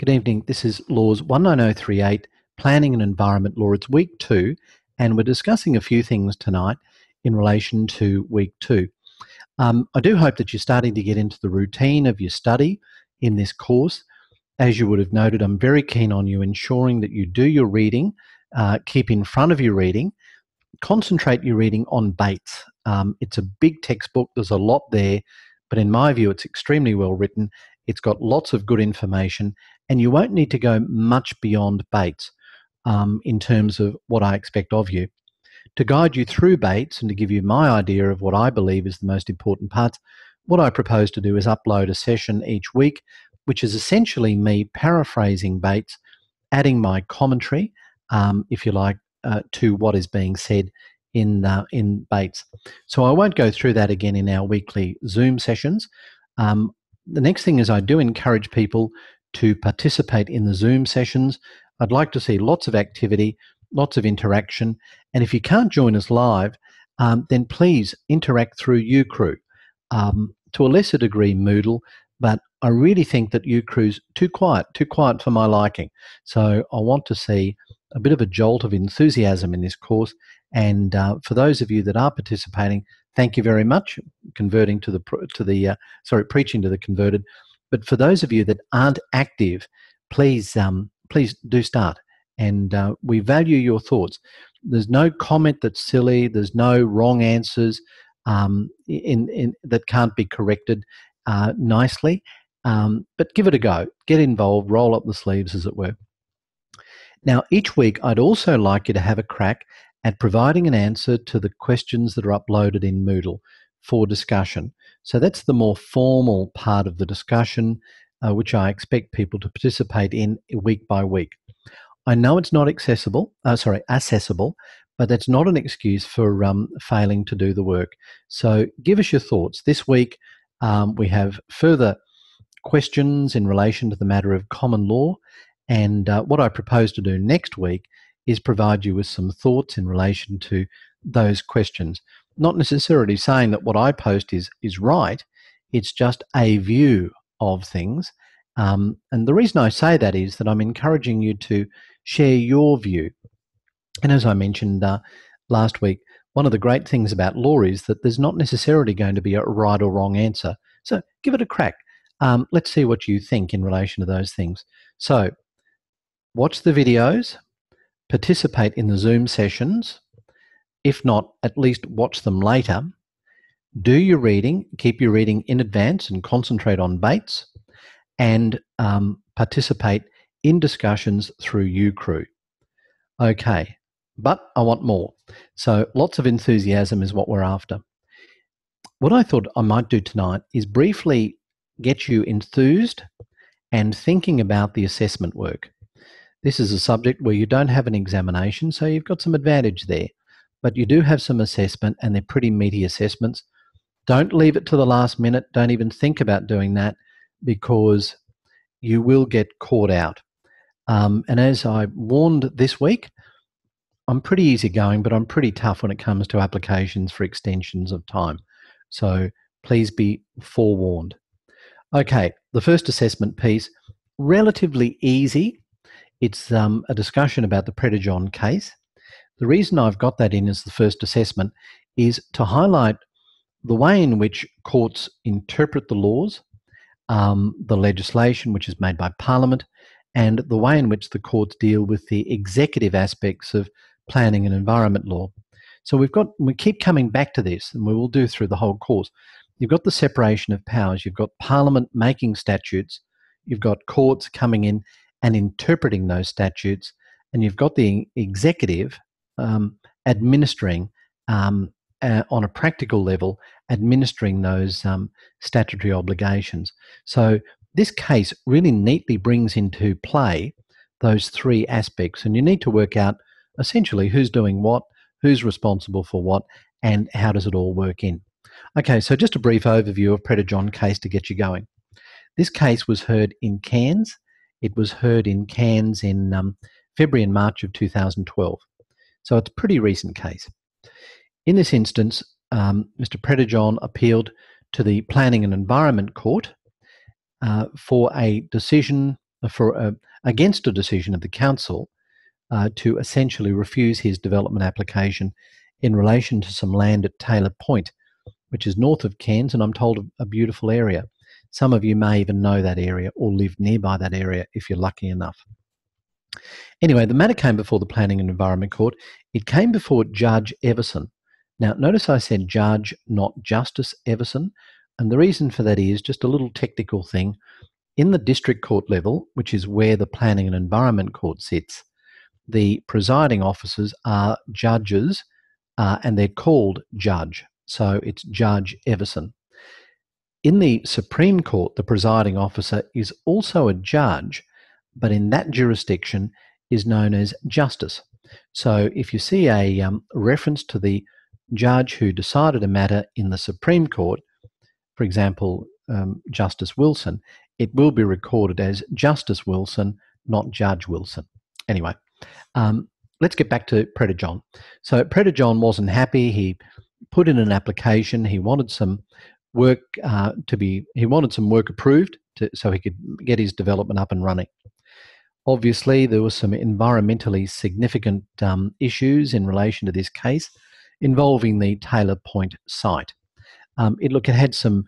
Good evening. This is Laws 19038, Planning and Environment Law. It's week 2, and we're discussing a few things tonight in relation to week 2. I do hope that you're starting to get into the routine of your study in this course. As you would have noted, I'm very keen on you ensuring that you do your reading, keep in front of your reading, concentrate your reading on Bates. It's a big textbook. There's a lot there, but in my view, it's extremely well written. It's got lots of good information, and you won't need to go much beyond Bates in terms of what I expect of you. To guide you through Bates and to give you my idea of what I believe is the most important parts, what I propose to do is upload a session each week, which is essentially me paraphrasing Bates, adding my commentary, if you like, to what is being said in Bates. So I won't go through that again in our weekly Zoom sessions. The next thing is I do encourage people to participate in the Zoom sessions. I'd like to see lots of activity, lots of interaction, and if you can't join us live, then please interact through UCrew. To a lesser degree Moodle, but I really think that UCrew's too quiet for my liking. So I want to see a bit of a jolt of enthusiasm in this course, and for those of you that are participating, thank you very much. Preaching to the converted. But for those of you that aren't active, please do start, and we value your thoughts. There's no comment that's silly. There's no wrong answers that can't be corrected nicely. But give it a go. Get involved. Roll up the sleeves, as it were. Now, each week, I'd also like you to have a crack at providing an answer to the questions that are uploaded in Moodle for discussion. So that's the more formal part of the discussion, which I expect people to participate in week by week. I know it's not accessible, but that's not an excuse for failing to do the work. So give us your thoughts. This week, we have further questions in relation to the matter of common law, and what I propose to do next week is provide you with some thoughts in relation to those questions. Not necessarily saying that what I post is right, it's just a view of things. And the reason I say that is that I'm encouraging you to share your view. And as I mentioned last week, one of the great things about law is that there's not necessarily going to be a right or wrong answer. So give it a crack. Let's see what you think in relation to those things. So watch the videos, participate in the Zoom sessions. If not, at least watch them later. Do your reading, keep your reading in advance and concentrate on Bates, and participate in discussions through UCrew. Okay, but I want more. So lots of enthusiasm is what we're after. What I thought I might do tonight is briefly get you enthused and thinking about the assessment work. This is a subject where you don't have an examination, so you've got some advantage there. But you do have some assessment, and they're pretty meaty assessments. Don't leave it to the last minute. Don't even think about doing that, because you will get caught out. And as I warned this week, I'm pretty easygoing, but I'm pretty tough when it comes to applications for extensions of time. So please be forewarned. Okay, the first assessment piece, relatively easy. It's a discussion about the Preda-John case. The reason I've got that in as the first assessment is to highlight the way in which courts interpret the laws, the legislation which is made by Parliament, and the way in which the courts deal with the executive aspects of planning and environment law. So we keep coming back to this, and we will do through the whole course. You've got the separation of powers. You've got Parliament making statutes. You've got courts coming in and interpreting those statutes, and you've got the executive administering on a practical level, administering those statutory obligations. So this case really neatly brings into play those three aspects, and you need to work out essentially who's doing what, who's responsible for what, and how does it all work in. Okay, so just a brief overview of Preda-John case to get you going. This case was heard in Cairns. It was heard in Cairns in February and March of 2012. So it's a pretty recent case. In this instance, Mr. Preda-John appealed to the Planning and Environment Court for a decision against a decision of the council to essentially refuse his development application in relation to some land at Taylor Point, which is north of Cairns, and I'm told a beautiful area. Some of you may even know that area or live nearby that area if you're lucky enough. Anyway, the matter came before the Planning and Environment Court. It came before Judge Everson. Now, notice I said Judge, not Justice Everson, and the reason for that is just a little technical thing. In the district court level, which is where the Planning and Environment Court sits, the presiding officers are judges, and they're called Judge. So it's Judge Everson. In the Supreme Court, the presiding officer is also a judge, but in that jurisdiction is known as Justice. So if you see a reference to the judge who decided a matter in the Supreme Court, for example, Justice Wilson, it will be recorded as Justice Wilson, not Judge Wilson. Anyway, let's get back to Predator John. So Predator John wasn't happy. He put in an application. He wanted some work approved so he could get his development up and running. Obviously, there were some environmentally significant issues in relation to this case involving the Taylor Point site. It had some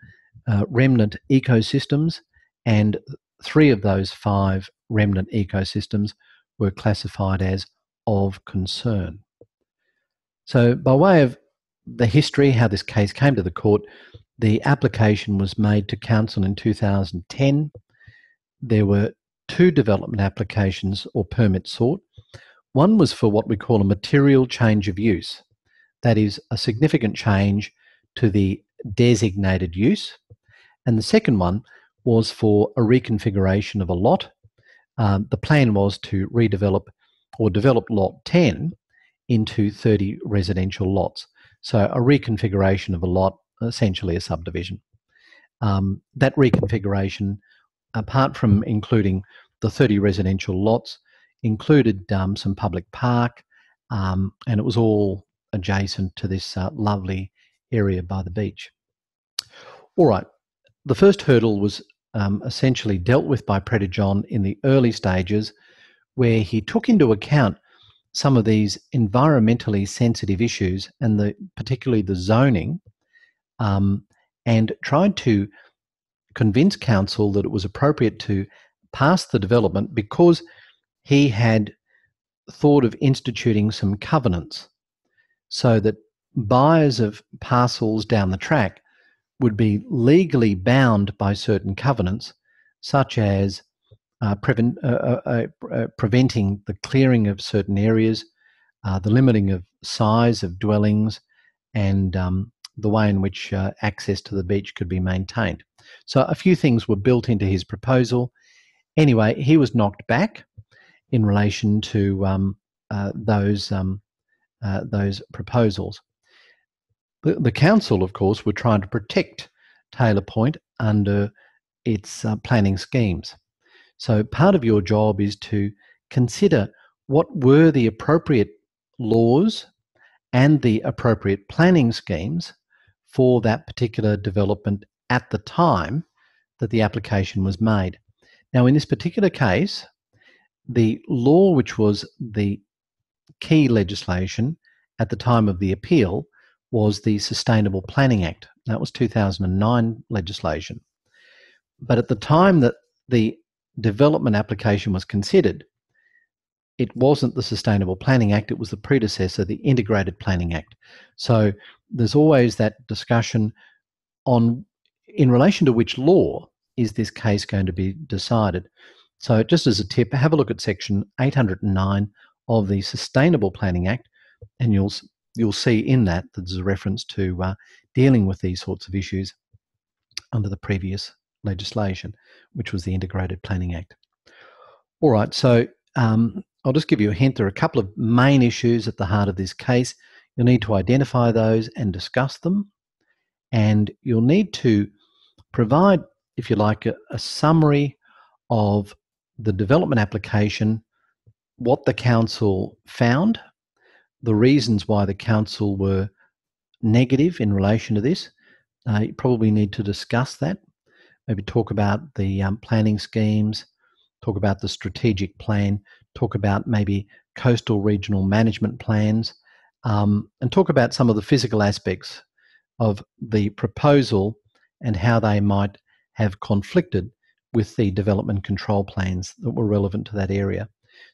remnant ecosystems, and 3 of those 5 remnant ecosystems were classified as of concern. So by way of the history, how this case came to the court, the application was made to council in 2010. There were 2 development applications or permits sought. One was for what we call a material change of use. That is a significant change to the designated use. And the second one was for a reconfiguration of a lot. The plan was to redevelop or develop lot 10 into 30 residential lots. So a reconfiguration of a lot, essentially a subdivision. That reconfiguration, apart from including the 30 residential lots, included some public park, and it was all adjacent to this lovely area by the beach. All right, the first hurdle was essentially dealt with by Predator John in the early stages, where he took into account some of these environmentally sensitive issues and particularly the zoning, and tried to convince council that it was appropriate to pass the development because he had thought of instituting some covenants so that buyers of parcels down the track would be legally bound by certain covenants, such as preventing the clearing of certain areas, the limiting of size of dwellings, and the way in which access to the beach could be maintained. So a few things were built into his proposal. Anyway, he was knocked back in relation to those proposals. The council, of course, were trying to protect Taylor Point under its planning schemes. So part of your job is to consider what were the appropriate laws and the appropriate planning schemes for that particular development at the time that the application was made. Now, in this particular case, the law which was the key legislation at the time of the appeal was the Sustainable Planning Act. That was 2009 legislation. But at the time that the development application was considered, it wasn't the Sustainable Planning Act, it was the predecessor, the Integrated Planning Act. So there's always that discussion on in relation to which law is this case going to be decided. So just as a tip, have a look at section 809 of the Sustainable Planning Act, and you'll see in that there's a reference to dealing with these sorts of issues under the previous legislation, which was the Integrated Planning Act. All right, so I'll just give you a hint. There are a couple of main issues at the heart of this case. You'll need to identify those and discuss them, and you'll need to provide, if you like, a summary of the development application, what the council found, the reasons why the council were negative in relation to this. You probably need to discuss that, maybe talk about the planning schemes, talk about the strategic plan, talk about maybe coastal regional management plans, and talk about some of the physical aspects of the proposal and how they might have conflicted with the development control plans that were relevant to that area.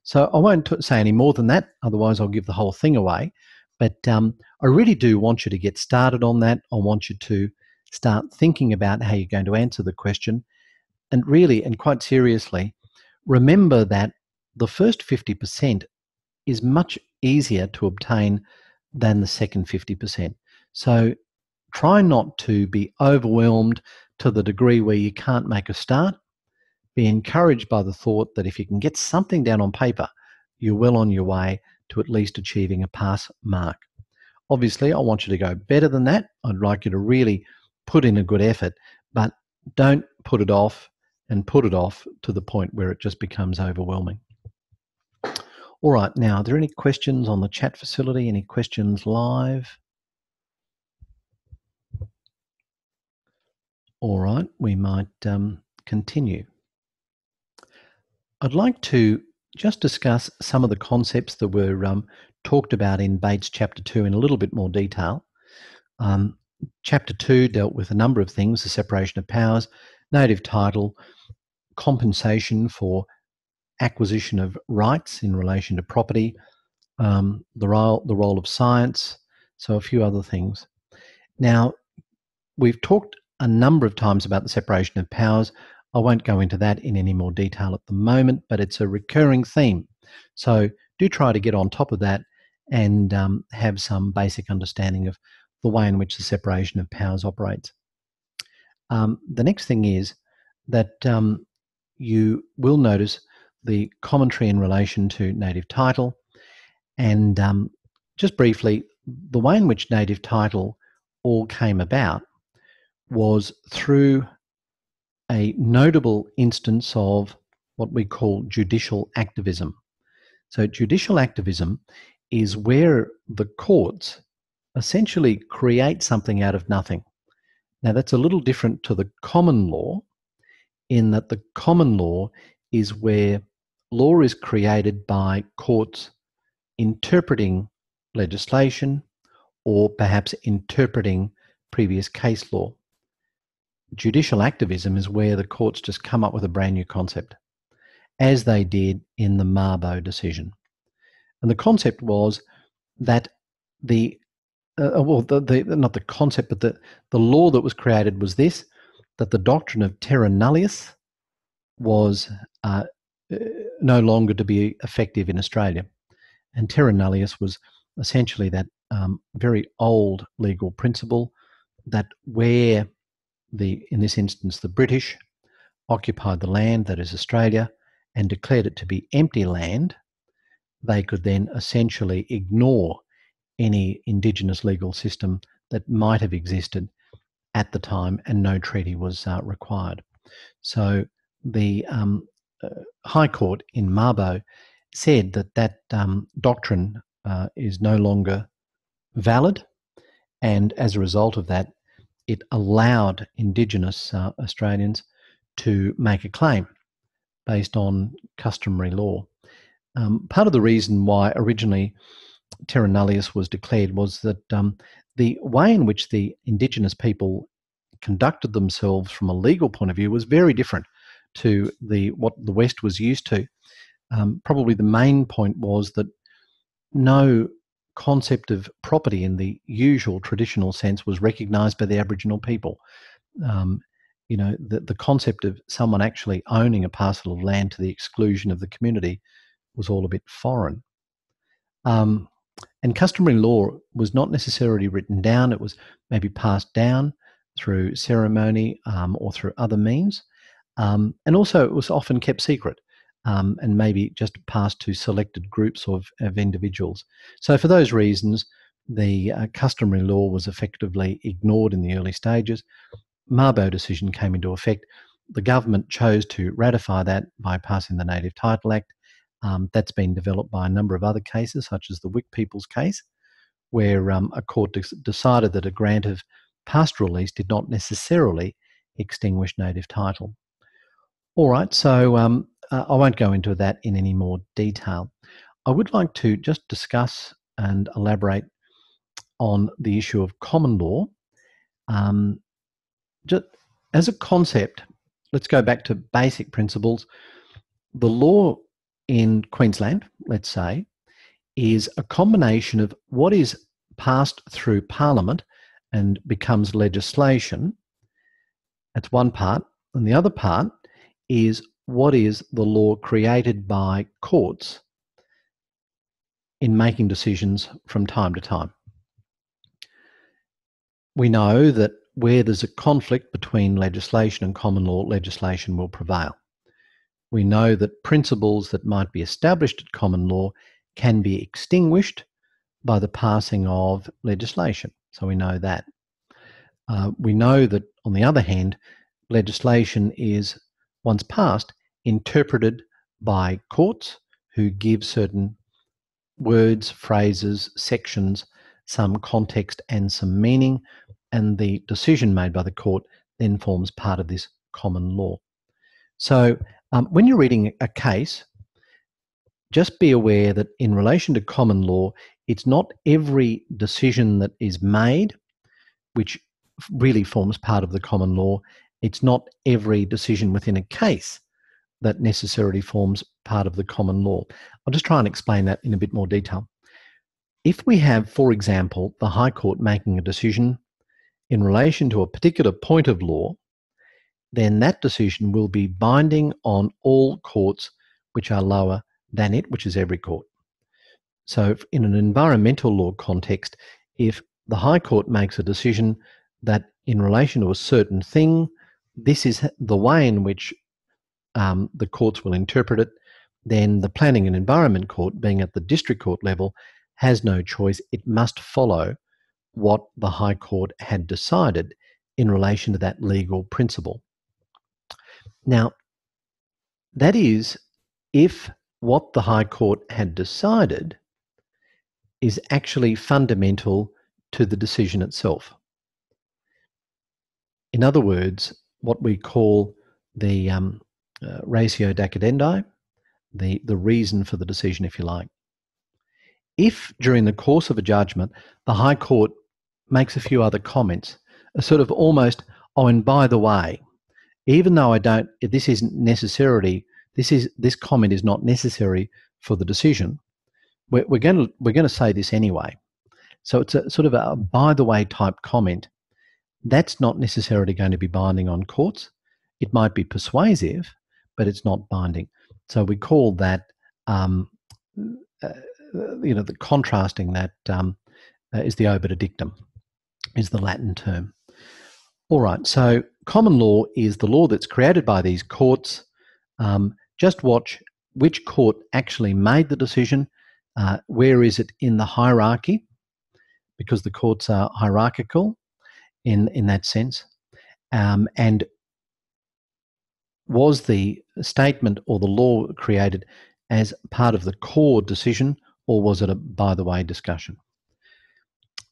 So I won't say any more than that, otherwise I'll give the whole thing away. But I really do want you to get started on that. I want you to start thinking about how you're going to answer the question. And really, and quite seriously, remember that the first 50% is much easier to obtain than the second 50%. So try not to be overwhelmed to the degree where you can't make a start. Be encouraged by the thought that if you can get something down on paper, you're well on your way to at least achieving a pass mark. Obviously, I want you to go better than that. I'd like you to really put in a good effort, but don't put it off and put it off to the point where it just becomes overwhelming. All right, now, are there any questions on the chat facility? Any questions live? All right, we might continue. I'd like to just discuss some of the concepts that were talked about in Bates Chapter 2 in a little bit more detail. Chapter 2 dealt with a number of things: the separation of powers, native title, compensation for acquisition of rights in relation to property, the role of science, so a few other things. Now, we've talked a number of times about the separation of powers. I won't go into that in any more detail at the moment, but it's a recurring theme. So do try to get on top of that and have some basic understanding of the way in which the separation of powers operates. The next thing is that you will notice the commentary in relation to native title. And just briefly, the way in which native title all came about was through a notable instance of what we call judicial activism. So judicial activism is where the courts essentially create something out of nothing. Now, that's a little different to the common law, in that the common law is where law is created by courts interpreting legislation or perhaps interpreting previous case law. Judicial activism is where the courts just come up with a brand new concept, as they did in the Mabo decision. And the concept was that not the concept, but the law that was created was this: that the doctrine of terra nullius was no longer to be effective in Australia. And terra nullius was essentially that very old legal principle that where in this instance, the British occupied the land, that is Australia, and declared it to be empty land, they could then essentially ignore any Indigenous legal system that might have existed at the time, and no treaty was required. So the High Court in Mabo said that doctrine is no longer valid, and as a result of that, it allowed Indigenous Australians to make a claim based on customary law. Part of the reason why originally terra nullius was declared was that the way in which the Indigenous people conducted themselves from a legal point of view was very different to what the West was used to. Probably the main point was that no concept of property in the usual traditional sense was recognised by the Aboriginal people. The concept of someone actually owning a parcel of land to the exclusion of the community was all a bit foreign. And customary law was not necessarily written down. It was maybe passed down through ceremony or through other means. And also it was often kept secret. And maybe just passed to selected groups of individuals. So for those reasons, the customary law was effectively ignored in the early stages. Mabo decision came into effect. The government chose to ratify that by passing the Native Title Act. That's been developed by a number of other cases, such as the Wick People's case, where a court decided that a grant of pastoral lease did not necessarily extinguish native title. All right, so I won't go into that in any more detail. I would like to just discuss and elaborate on the issue of common law. Just as a concept, let's go back to basic principles. The law in Queensland, let's say, is a combination of what is passed through Parliament and becomes legislation. That's one part. And the other part is what is the law created by courts in making decisions from time to time. We know that where there's a conflict between legislation and common law, legislation will prevail. We know that principles that might be established at common law can be extinguished by the passing of legislation. So we know that. We know that, on the other hand, legislation is, once passed, interpreted by courts who give certain words, phrases, sections, some context and some meaning, and the decision made by the court then forms part of this common law. So when you're reading a case, just be aware that in relation to common law, it's not every decision that is made which really forms part of the common law. It's not every decision within a case that necessarily forms part of the common law. I'll just try and explain that in a bit more detail. If we have, for example, the High Court making a decision in relation to a particular point of law, then that decision will be binding on all courts which are lower than it, which is every court. So in an environmental law context, if the High Court makes a decision that in relation to a certain thing, this is the way in which the courts will interpret it, then the Planning and Environment Court, being at the district court level, has no choice. It must follow what the High Court had decided in relation to that legal principle. Now, that is if what the High Court had decided is actually fundamental to the decision itself. In other words, what we call the ratio decidendi, the reason for the decision, if you like. If during the course of a judgment, the High Court makes a few other comments, a sort of almost, oh, and by the way, even though this comment is not necessary for the decision, we're going to say this anyway. So it's a sort of a by the way type comment. That's not necessarily going to be binding on courts. It might be persuasive, but it's not binding. So we call that, the contrasting that is the obiter dictum, is the Latin term. All right, so common law is the law that's created by these courts. Just watch which court actually made the decision. Where is it in the hierarchy? Because the courts are hierarchical in that sense. And was the statement or the law created as part of the core decision, or was it a by the way discussion?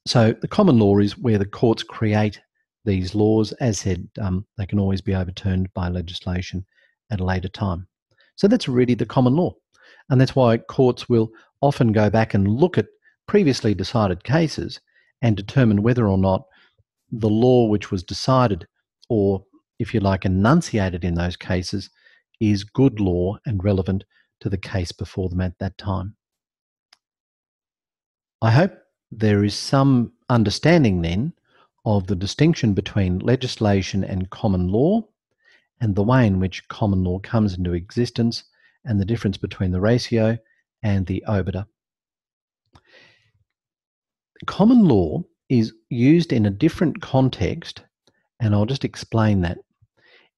So the common law is where the courts create these laws. As said, they can always be overturned by legislation at a later time. So that's really the common law. And that's why courts will often go back and look at previously decided cases and determine whether or not the law which was decided, or if you like, enunciated in those cases, is good law and relevant to the case before them at that time. I hope there is some understanding then of the distinction between legislation and common law, and the way in which common law comes into existence, and the difference between the ratio and the obiter. Common law is used in a different context, and I'll just explain that.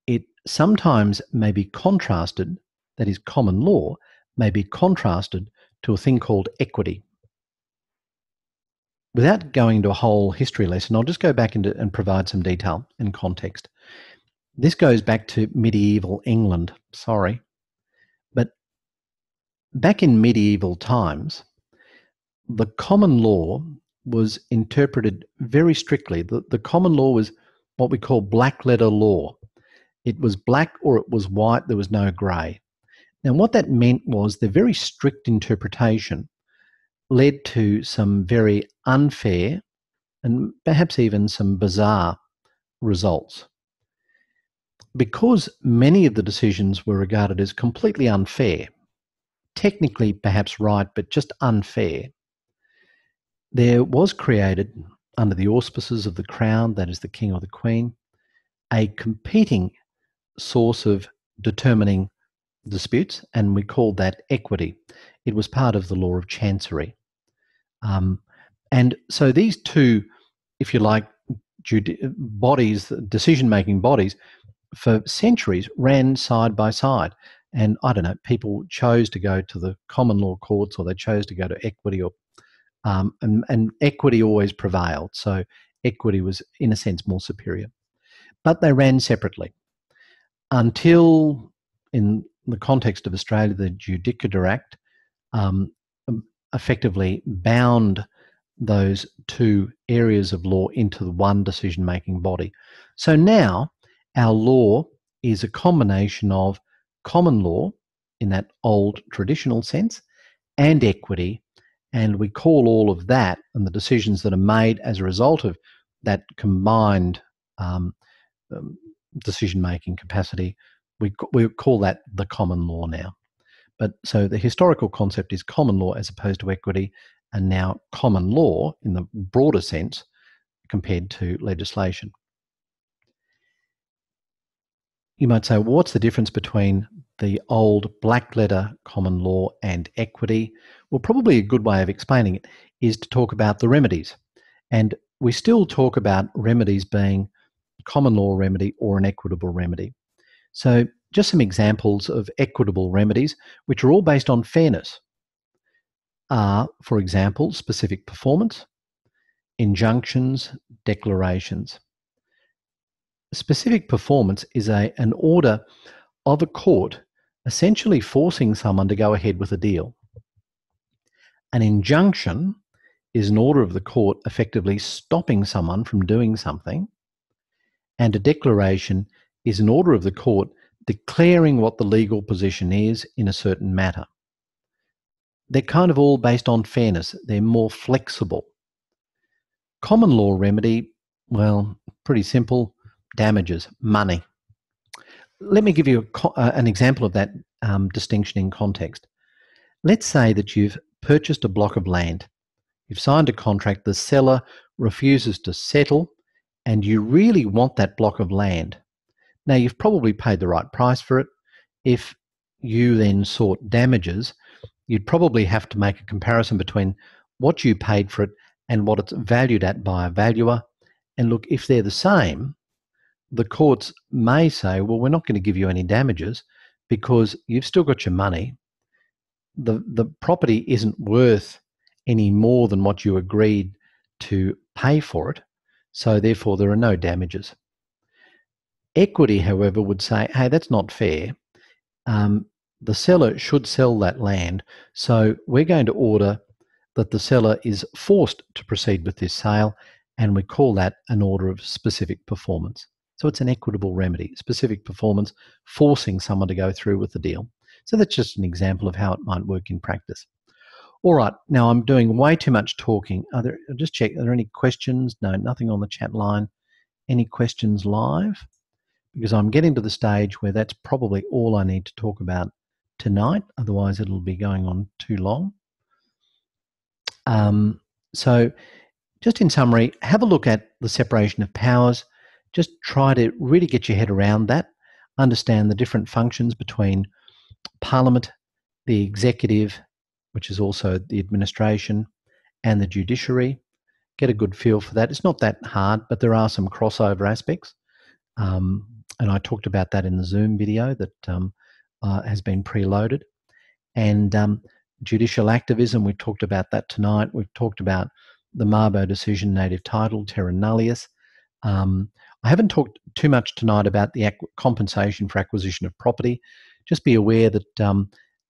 It sometimes may be contrasted, that is, common law may be contrasted to a thing called equity. Without going into a whole history lesson, I'll just go back and provide some detail and context. This goes back to medieval England, but back in medieval times, the common law was interpreted very strictly. The common law was what we call black letter law. It was black or it was white. There was no grey. Now, what that meant was the very strict interpretation led to some very unfair and perhaps even some bizarre results. Because many of the decisions were regarded as completely unfair, technically perhaps right, but just unfair, there was created, under the auspices of the Crown, that is the King or the Queen, a competing source of determining disputes, and we called that equity. It was part of the law of chancery. And so these two, if you like, bodies, decision-making bodies, for centuries ran side by side. And I don't know, people chose to go to the common law courts, or they chose to go to equity, or and equity always prevailed. So equity was, in a sense, more superior. But they ran separately until, in the context of Australia, the Judicial Act effectively bound those two areas of law into the one decision-making body. So now our law is a combination of common law, in that old traditional sense, and equity, and we call all of that and the decisions that are made as a result of that combined decision-making capacity, we call that the common law now. But so the historical concept is common law as opposed to equity, and now common law in the broader sense compared to legislation. You might say, well, what's the difference between the old black letter common law and equity? Well, probably a good way of explaining it is to talk about the remedies. And we still talk about remedies being common law remedy or an equitable remedy. So just some examples of equitable remedies, which are all based on fairness, are, for example, specific performance, injunctions, declarations. Specific performance is an order of a court essentially forcing someone to go ahead with a deal. An injunction is an order of the court effectively stopping someone from doing something, and a declaration is an order of the court declaring what the legal position is in a certain matter. They're kind of all based on fairness. They're more flexible. Common law remedy, well, pretty simple. Damages, money. Let me give you an example of that distinction in context. Let's say that you've purchased a block of land. You've signed a contract, the seller refuses to settle, and you really want that block of land. Now, you've probably paid the right price for it. If you then sought damages, you'd probably have to make a comparison between what you paid for it and what it's valued at by a valuer. And look, if they're the same, the courts may say, well, we're not going to give you any damages because you've still got your money. The property isn't worth any more than what you agreed to pay for it, so therefore there are no damages. Equity, however, would say, hey, that's not fair. The seller should sell that land, so we're going to order that the seller is forced to proceed with this sale, and we call that an order of specific performance. So it's an equitable remedy, specific performance, forcing someone to go through with the deal. So that's just an example of how it might work in practice. All right, now I'm doing way too much talking. I'll just check, are there any questions? No, nothing on the chat line. Any questions live? Because I'm getting to the stage where that's probably all I need to talk about tonight. Otherwise, it'll be going on too long. So just in summary, have a look at the separation of powers. Just try to really get your head around that, understand the different functions between Parliament, the executive, which is also the administration, and the judiciary. Get a good feel for that. It's not that hard, but there are some crossover aspects. And I talked about that in the Zoom video that has been preloaded. And judicial activism, we talked about that tonight. We've talked about the Mabo decision, native title, terra nullius. I haven't talked too much tonight about the compensation for acquisition of property. Just be aware that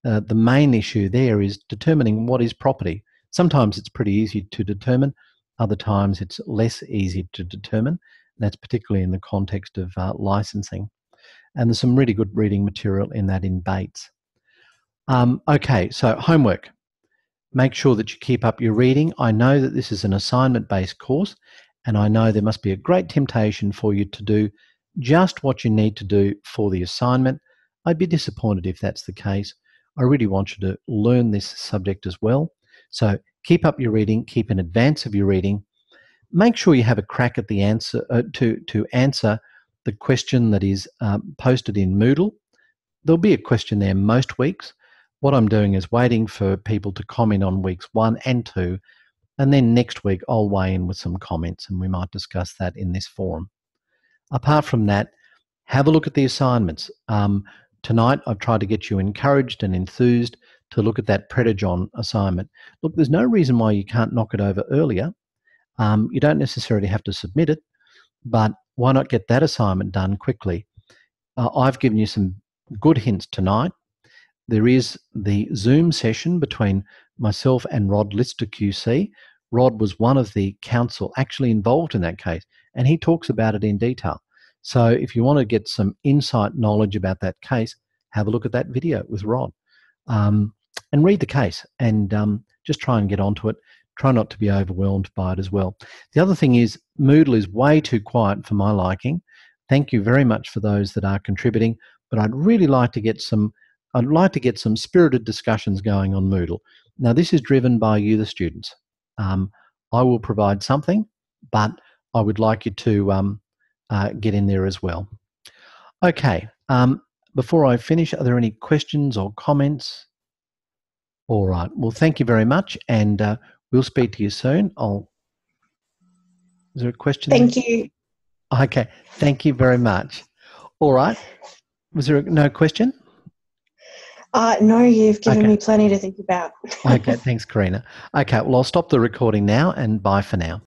the main issue there is determining what is property. Sometimes it's pretty easy to determine. Other times it's less easy to determine. That's particularly in the context of licensing. And there's some really good reading material in that in Bates. Okay, so homework. Make sure that you keep up your reading. I know that this is an assignment-based course, and I know there must be a great temptation for you to do just what you need to do for the assignment. I'd be disappointed if that's the case. I really want you to learn this subject as well. So keep up your reading, keep in advance of your reading. Make sure you have a crack at the answer to answer the question that is posted in Moodle. There'll be a question there most weeks. What I'm doing is waiting for people to comment on weeks 1 and 2, and then next week I'll weigh in with some comments and we might discuss that in this forum. Apart from that, have a look at the assignments. Tonight I've tried to get you encouraged and enthused to look at that Predajon assignment. Look, there's no reason why you can't knock it over earlier. You don't necessarily have to submit it, but why not get that assignment done quickly? I've given you some good hints tonight. There is the Zoom session between myself and Rod Lister QC. Rod was one of the counsel actually involved in that case, and he talks about it in detail. So if you want to get some insight knowledge about that case, have a look at that video with Rod and read the case and just try and get onto it. Try not to be overwhelmed by it as well. The other thing is Moodle is way too quiet for my liking. Thank you very much for those that are contributing, but I'd really like to get some spirited discussions going on Moodle. Now, this is driven by you, the students. I will provide something, but I would like you to get in there as well. Okay, before I finish, are there any questions or comments? All right, well, thank you very much, and we'll speak to you soon. Is there a question? Thank you. Okay, thank you very much. All right, was there no question? No, you've given me plenty to think about. Okay, thanks, Karina. Okay, well, I'll stop the recording now and bye for now.